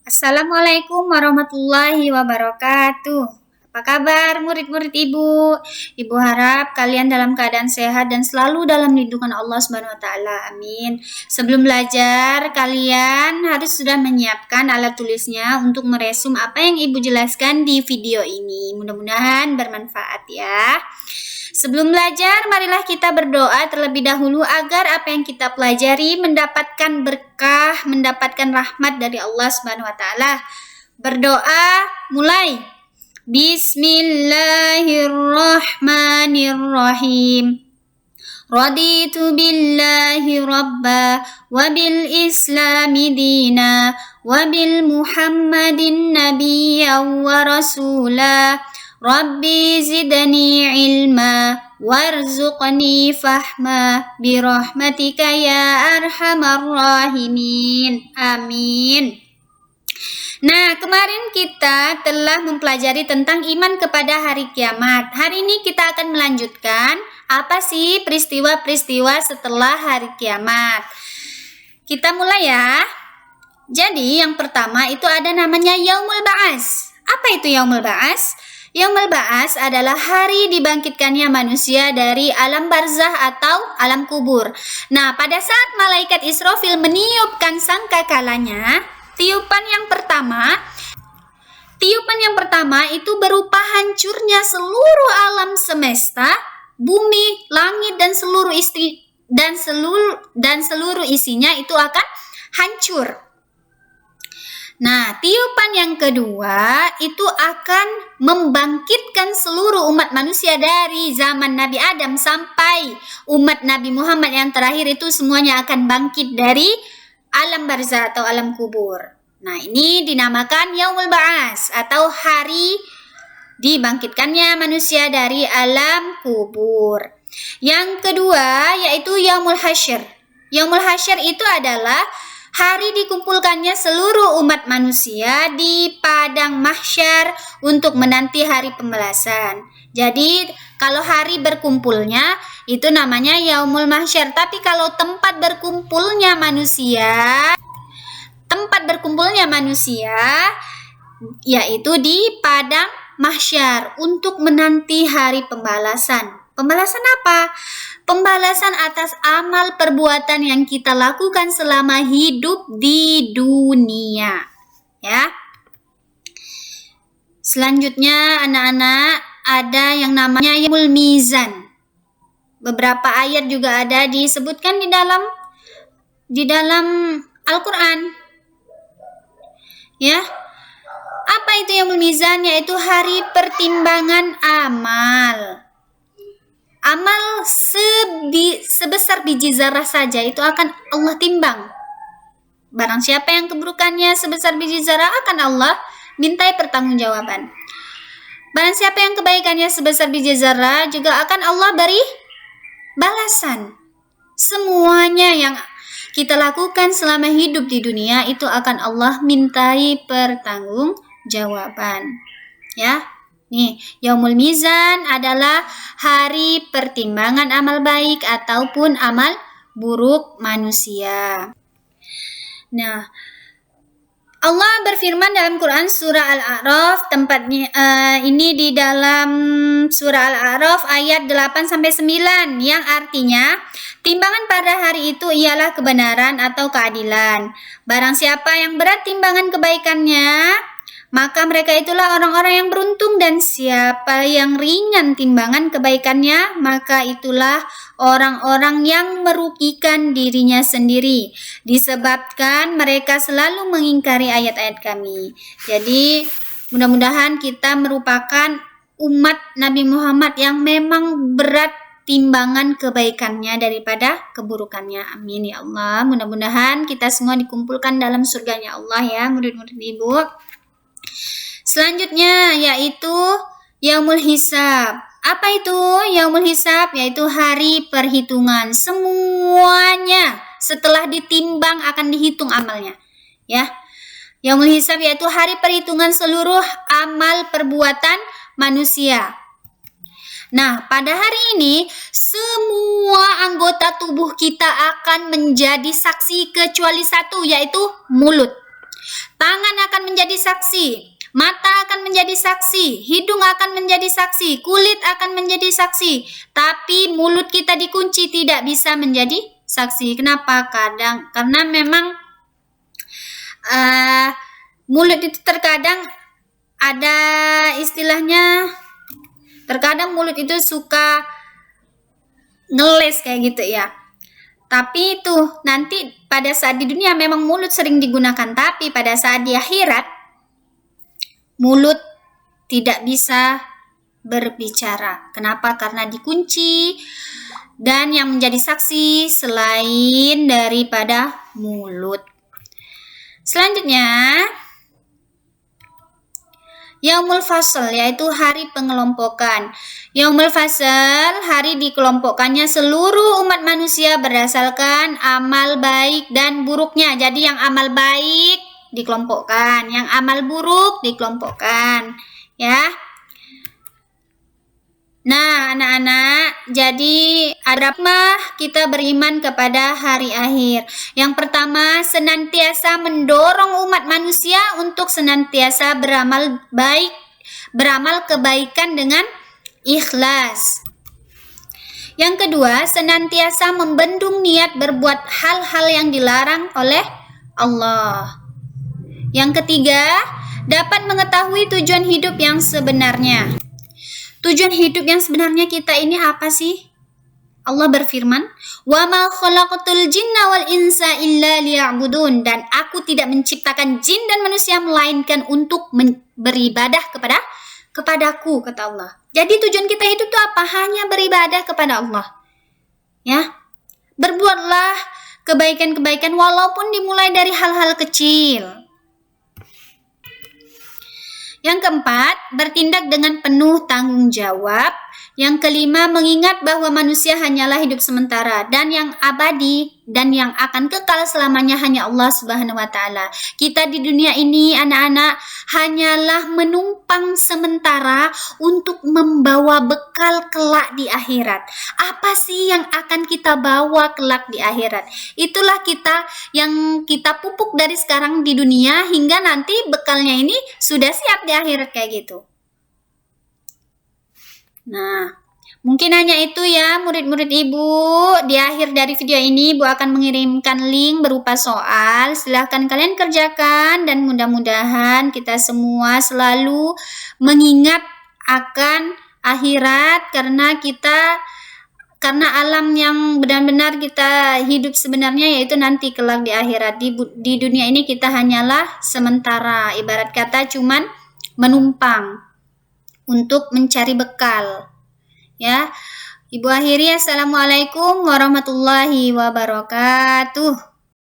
Assalamualaikum warahmatullahi wabarakatuh. Apa kabar murid-murid Ibu? Ibu harap kalian dalam keadaan sehat dan selalu dalam lindungan Allah Subhanahu wa taala. Amin. Sebelum belajar, kalian harus sudah menyiapkan alat tulisnya untuk meresum apa yang Ibu jelaskan di video ini. Mudah-mudahan bermanfaat ya. Sebelum belajar, marilah kita berdoa terlebih dahulu agar apa yang kita pelajari mendapatkan berkah, mendapatkan rahmat dari Allah Subhanahu wa taala. Berdoa mulai. Bismillahirrahmanirrahim. Raditu billahi rabba wa bil islami dina wa bil muhammadin nabiyya wa rasula. Rabbi zidni ilma warzuqni fahma birahmatika ya arhamar rahimin. Amin. Nah, kemarin kita telah mempelajari tentang iman kepada hari kiamat. Hari ini kita akan melanjutkan apa sih peristiwa-peristiwa setelah hari kiamat. Kita mulai ya. Jadi yang pertama itu ada namanya Yaumul Ba'ats. Apa itu Yaumul Ba'ats? Yaumul Ba'ats adalah hari dibangkitkannya manusia dari alam barzah atau alam kubur. Nah, pada saat malaikat Israfil meniupkan sangkakalanya, tiupan yang pertama itu berupa hancurnya seluruh alam semesta, bumi, langit dan seluruh isinya itu akan hancur. Nah, tiupan yang kedua itu akan membangkitkan seluruh umat manusia dari zaman Nabi Adam sampai umat Nabi Muhammad yang terakhir itu semuanya akan bangkit dari alam barzah atau alam kubur. Nah, ini dinamakan Yaumul Ba'ats atau hari dibangkitkannya manusia dari alam kubur. Yang kedua yaitu Yaumul Hasyr. Yaumul Hasyr itu adalah hari dikumpulkannya seluruh umat manusia di padang mahsyar untuk menanti hari pembalasan. Jadi kalau hari berkumpulnya itu namanya Yaumul Mahsyar. Tapi kalau tempat berkumpulnya manusia yaitu di padang mahsyar untuk menanti hari pembalasan. Pembalasan apa? Pembalasan atas amal perbuatan yang kita lakukan selama hidup di dunia. Ya. Selanjutnya anak-anak ada yang namanya Yaumul Mizan. Beberapa ayat juga ada disebutkan di dalam Al-Qur'an. Ya. Apa itu Yaumul Mizan? Yaitu hari pertimbangan amal. Amal sebesar biji zarah saja itu akan Allah timbang. Barang siapa yang keburukannya sebesar biji zarah akan Allah mintai pertanggungjawaban. Barang siapa yang kebaikannya sebesar biji zarah juga akan Allah beri balasan. Semuanya yang kita lakukan selama hidup di dunia itu akan Allah mintai pertanggungjawaban. Ya. Nih, Yaumul Mizan adalah hari pertimbangan amal baik ataupun amal buruk manusia. Nah, Allah berfirman dalam Quran surah Al-A'raf, tempatnya ini di dalam surah Al-A'raf ayat 8 sampai 9 yang artinya timbangan pada hari itu ialah kebenaran atau keadilan. Barang siapa yang berat timbangan kebaikannya, maka mereka itulah orang-orang yang beruntung, dan siapa yang ringan timbangan kebaikannya, maka itulah orang-orang yang merugikan dirinya sendiri, disebabkan mereka selalu mengingkari ayat-ayat kami. Jadi mudah-mudahan kita merupakan umat Nabi Muhammad yang memang berat timbangan kebaikannya daripada keburukannya. Amin ya Allah. Mudah-mudahan kita semua dikumpulkan dalam surganya Allah ya, murid-murid Ibu. Selanjutnya yaitu Yaumul Hisab. Apa itu Yaumul Hisab? Yaitu hari perhitungan. Semuanya setelah ditimbang akan dihitung amalnya. Ya. Yaumul Hisab yaitu hari perhitungan seluruh amal perbuatan manusia. Nah, pada hari ini semua anggota tubuh kita akan menjadi saksi kecuali satu, yaitu mulut. Tangan akan menjadi saksi, mata akan menjadi saksi, hidung akan menjadi saksi, kulit akan menjadi saksi, tapi mulut kita dikunci tidak bisa menjadi saksi. Kenapa? Karena memang mulut itu terkadang ada istilahnya, terkadang mulut itu suka ngeles kayak gitu ya. Tapi itu nanti pada saat di dunia memang mulut sering digunakan, tapi pada saat di akhirat mulut tidak bisa berbicara. Kenapa? Karena dikunci, dan yang menjadi saksi selain daripada mulut. Selanjutnya, Yaumul Fasl, yaitu hari pengelompokan. Yaumul Fasl, hari dikelompokkannya seluruh umat manusia berdasarkan amal baik dan buruknya. Jadi yang amal baik dikelompokkan, yang amal buruk dikelompokkan, ya. Nah, anak-anak, jadi ada kita beriman kepada hari akhir. Yang pertama, senantiasa mendorong umat manusia untuk senantiasa beramal baik, beramal kebaikan dengan ikhlas. Yang kedua, senantiasa membendung niat berbuat hal-hal yang dilarang oleh Allah. Yang ketiga, dapat mengetahui tujuan hidup yang sebenarnya. Tujuan hidup yang sebenarnya kita ini apa sih? Allah berfirman, "Wa ma khalaqatul jinna wal insa illa liya'budun," dan aku tidak menciptakan jin dan manusia melainkan untuk beribadah kepadaku, kata Allah. Jadi tujuan kita hidup itu apa? Hanya beribadah kepada Allah. Ya. Berbuatlah kebaikan-kebaikan walaupun dimulai dari hal-hal kecil. Yang keempat, bertindak dengan penuh tanggung jawab. Yang kelima, mengingat bahwa manusia hanyalah hidup sementara, dan yang abadi dan yang akan kekal selamanya hanya Allah Subhanahu wa Ta'ala. Kita di dunia ini, anak-anak, hanyalah menumpang sementara untuk membawa bekal kelak di akhirat. Apa sih yang akan kita bawa kelak di akhirat? Itulah kita yang kita pupuk dari sekarang di dunia hingga nanti bekalnya ini sudah siap di akhirat kayak gitu. Nah, mungkin hanya itu ya murid-murid Ibu. Di akhir dari video ini Ibu akan mengirimkan link berupa soal. Silahkan kalian kerjakan dan mudah-mudahan kita semua selalu mengingat akan akhirat, karena alam yang benar-benar kita hidup sebenarnya yaitu nanti kelak di akhirat. Di dunia ini kita hanyalah sementara, ibarat kata cuman menumpang untuk mencari bekal. Ya, Ibu akhiri, assalamualaikum warahmatullahi wabarakatuh.